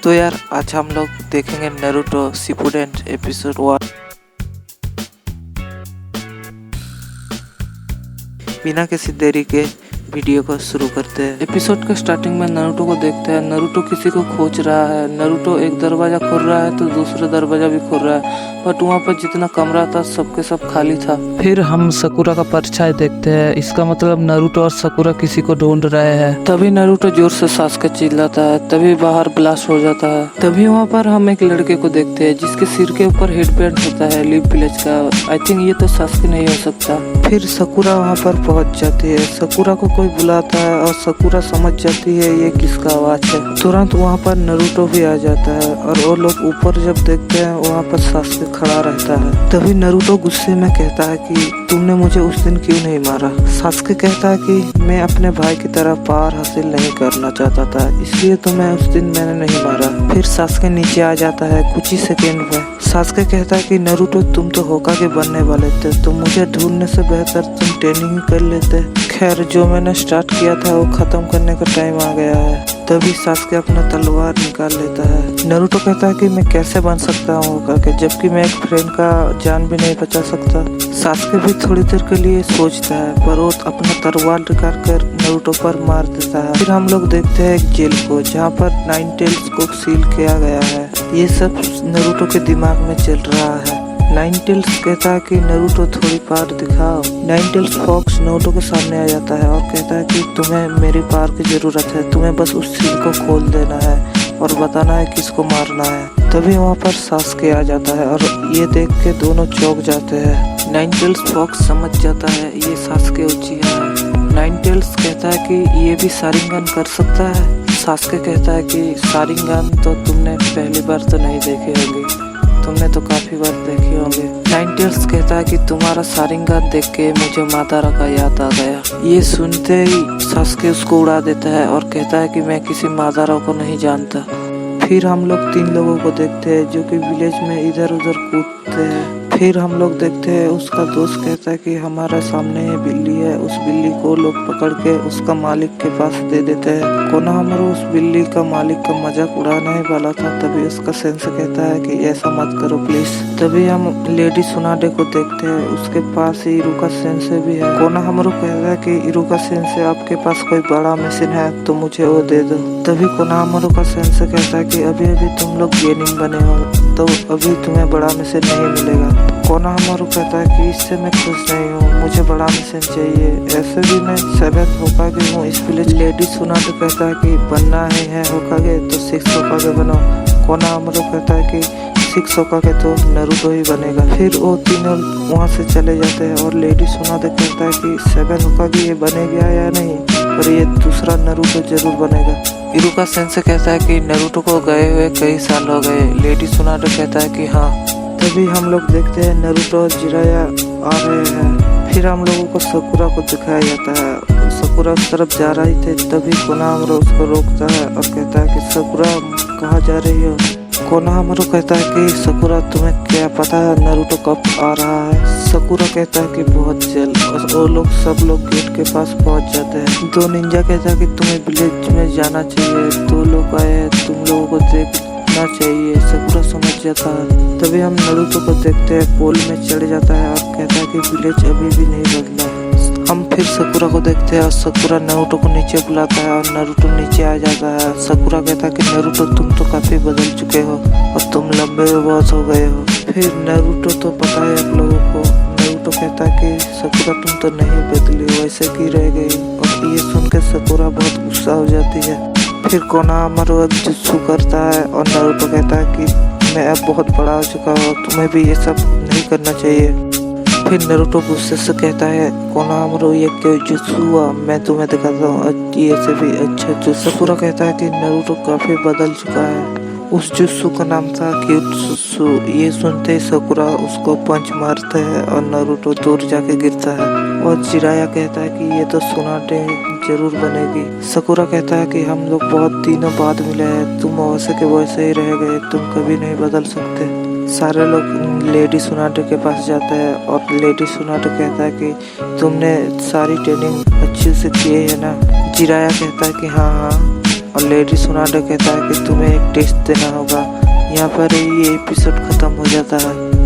तो यार आज हम लोग देखेंगे नारुतो शिपुडेन एपिसोड 1। बिना किसी देरी के वीडियो को शुरू करते हैं। एपिसोड के स्टार्टिंग में नारुतो को देखते हैं। नारुतो किसी को खोज रहा है। नारुतो एक दरवाजा खोल रहा है तो दूसरा दरवाजा भी खोल रहा है, बट वहाँ पर जितना कमरा था सबके सब खाली था। फिर हम सकुरा का परछाई देखते हैं। इसका मतलब नारुतो और सकुरा किसी को ढूंढ रहे हैं। तभी नारुतो जोर से सासुके चिल्लाता है, तभी बाहर ब्लास्ट हो जाता है। तभी वहाँ पर हम एक लड़के को देखते हैं जिसके सिर के ऊपर हेडबैंड होता है लीफ विलेज का। आई थिंक ये तो सासुके नहीं हो सकता। फिर सकुरा वहाँ पर पहुँच जाती है। सकुरा को कोई बुलाता है और सकुरा समझ जाती है ये किसका आवाज है। तुरंत वहाँ पर नारुतो भी आ जाता है और वो लोग ऊपर जब देखते हैं वहाँ पर सासुके खड़ा रहता है। तभी नारुतो गुस्से में कहता है कि तुमने मुझे उस दिन क्यों नहीं मारा। सासुके कहता है कि मैं अपने भाई की तरह पावर हासिल नहीं करना चाहता था, इसलिए तुम्हें उस दिन मैंने नहीं मारा। फिर सासुके नीचे आ जाता है कुछ ही सेकेंड में। सासुके कहता है कि नारुतो तुम तो होकागे बनने वाले थे, तो मुझे ढूंढने से बेहतर तुम ट्रेनिंग ही कर लेते। खैर जो मैंने स्टार्ट किया था वो खत्म करने का टाइम आ गया है। तभी सासुके अपना तलवार निकाल लेता है। नारुतो कहता है कि मैं कैसे बन सकता हूँ होकागे, जबकि मैं एक फ्रेंड का जान भी नहीं बचा सकता। सासुके भी थोड़ी देर के लिए सोचता है, पर वो अपना तलवार निकाल कर नारुतो पर मार देता है। फिर हम लोग देखते हैं एक जेल को जहाँ पर नाइन टेल्स को सील किया गया है। ये सब नारुतो के दिमाग में चल रहा है। नाइन टेल्स कहता है कि नारुतो थोड़ी पावर दिखाओ। नाइन टेल्स फॉक्स नारुतो के सामने आ जाता है और कहता है कि तुम्हें मेरी पावर की जरूरत है, तुम्हें बस उस सील को खोल देना है और बताना है किसको मारना है। तभी वहाँ पर सासुके आ जाता है और ये देख के दोनों चौंक जाते हैं। नाइन टेल्स फॉक्स समझ जाता है ये सासुके उचिहा है। नाइन टेल्स कहता है कि ये भी शारिंगन कर सकता है। सासुके कहता है कि शारिंगन तो तुमने पहली बार तो नहीं देखे होंगे, तुमने तो काफी बार देखे होंगे। नाइन टेल्स कहता है कि तुम्हारा शारिंगन देख के मुझे मादारा का याद आ गया। ये सुनते ही सासुके उसको उड़ा देता है और कहता है कि मैं किसी मादारा को नहीं जानता। फिर हम लोग 3 लोगों को देखते हैं जो कि विलेज में इधर उधर कूदते हैं। फिर हम लोग देखते हैं उसका दोस्त कहता है कि हमारे सामने ये बिल्ली है। उस बिल्ली को लोग पकड़ के उसका मालिक के पास दे देते हैं। कोनोहामारू उस बिल्ली का मालिक का मजाक उड़ाने ही वाला था, तभी उसका सेंसे कहता है कि ऐसा मत करो प्लीज। तभी हम लेडी सुनाडे को देखते हैं, उसके पास ही इरुका सेंसे भी है। कोनोहामारू कहता है कि इरुका सेंसे आपके पास कोई बड़ा मशीन है तो मुझे वो दे दो। तभी कोनोहामारू का सेंसे कहता है कि अभी अभी तुम लोग गेनिंग बने हो तो अभी तुम्हें बड़ा मशीन नहीं मिलेगा। कोनोहामारू कहता है कि इससे मैं खुश नहीं हूँ, मुझे बड़ा मिशन चाहिए। ऐसे भी मैं 7th होकागे हूँ इस विलेज। लेडी सुनाडे कहता है कि बनना ही है होकागे तो 6 होकागे बनो। कोनोहामारू कहता है कि 6 होकागे तो नारुतो ही बनेगा। फिर वो तीनों वहाँ से चले जाते हैं और लेडी सुनाडे कहता है कि 7 होकागे ये बनेगा या नहीं, पर ये दूसरा नारुतो जरूर बनेगा। इरुका सेंसे कहता है कि नारुतो को गए हुए कई साल हो गए। लेडी सुनाडे कहता है कि हाँ। तभी हम लोग देखते हैं नारुतो और जिराया आ रहे हैं। फिर हम लोगों को सकुरा को दिखाया जाता है। सकुरा उस तरफ जा रही थी, तभी कोनोहामारू उसको रोकता है और कहता है कि सकुरा कहाँ जा रही हो। कोनोहामारू कहता है कि सकुरा तुम्हें क्या पता है नारुतो कब आ रहा है। सकुरा कहता है कि बहुत जल्द। और वो लोग सब लोग गेट के पास पहुंच जाते हैं। 2 निंजा कहता है कि तुम्हें विलेज में जाना चाहिए। 2 लोग आए, तुम लोगों को देखना चाहिए। सकुरा समझ जाता है। तभी हम नारुतो को देखते हैं, पोल में चढ़ जाता है और कहता है कि विलेज अभी भी नहीं बदला। हम फिर सकुरा को देखते हैं और सकुरा नारुतो को नीचे बुलाता है और नारुतो नीचे आ जाता है। सकुरा कहता है कि नारुतो तुम तो काफी बदल चुके हो और तुम लंबे बहुत हो गए हो। फिर नारुतो तो पता है आप लोगों को। नारुतो कहता है कि सकुरा तुम तो नहीं बदली, वैसे की रह गई। और ये सुन के सकुरा बहुत गुस्सा हो जाती है। फिर कोनोहामारू अब जुत्सु करता है और नारुतो कहता है कि मैं अब बहुत बड़ा हो चुका हूँ, तुम्हें भी ये सब नहीं करना चाहिए। फिर नारुतो गुस्से से कहता है कोनोहामारू ये क्या जुत्सु हुआ, मैं तुम्हें दिखाता हूँ ये से भी अच्छा जुत्सु। सकुरा कहता है कि नारुतो काफी बदल चुका है। उस जुत्सु का नाम था क्यूटसुत्सु। ये सुनते ही सकुरा उसको पंच मारते हैं और नारुतो दूर जाके गिरता है। और जिराया कहता है कि ये तो सुनाडे जरूर बनेगी। सकुरा कहता है कि हम लोग बहुत दिनों बाद मिले हैं, तुम वैसे के वैसे ही रह गए, तुम कभी नहीं बदल सकते। सारे लोग लेडी सुनाडे के पास जाते हैं और लेडी सुनाडे कहता है कि तुमने सारी ट्रेनिंग अच्छे से की है ना। जिराया कहता है कि हाँ हाँ, और लेडी सोनाडो कहता है कि तुम्हें एक टेस्ट देना होगा। यहाँ पर ये एपिसोड खत्म हो जाता है।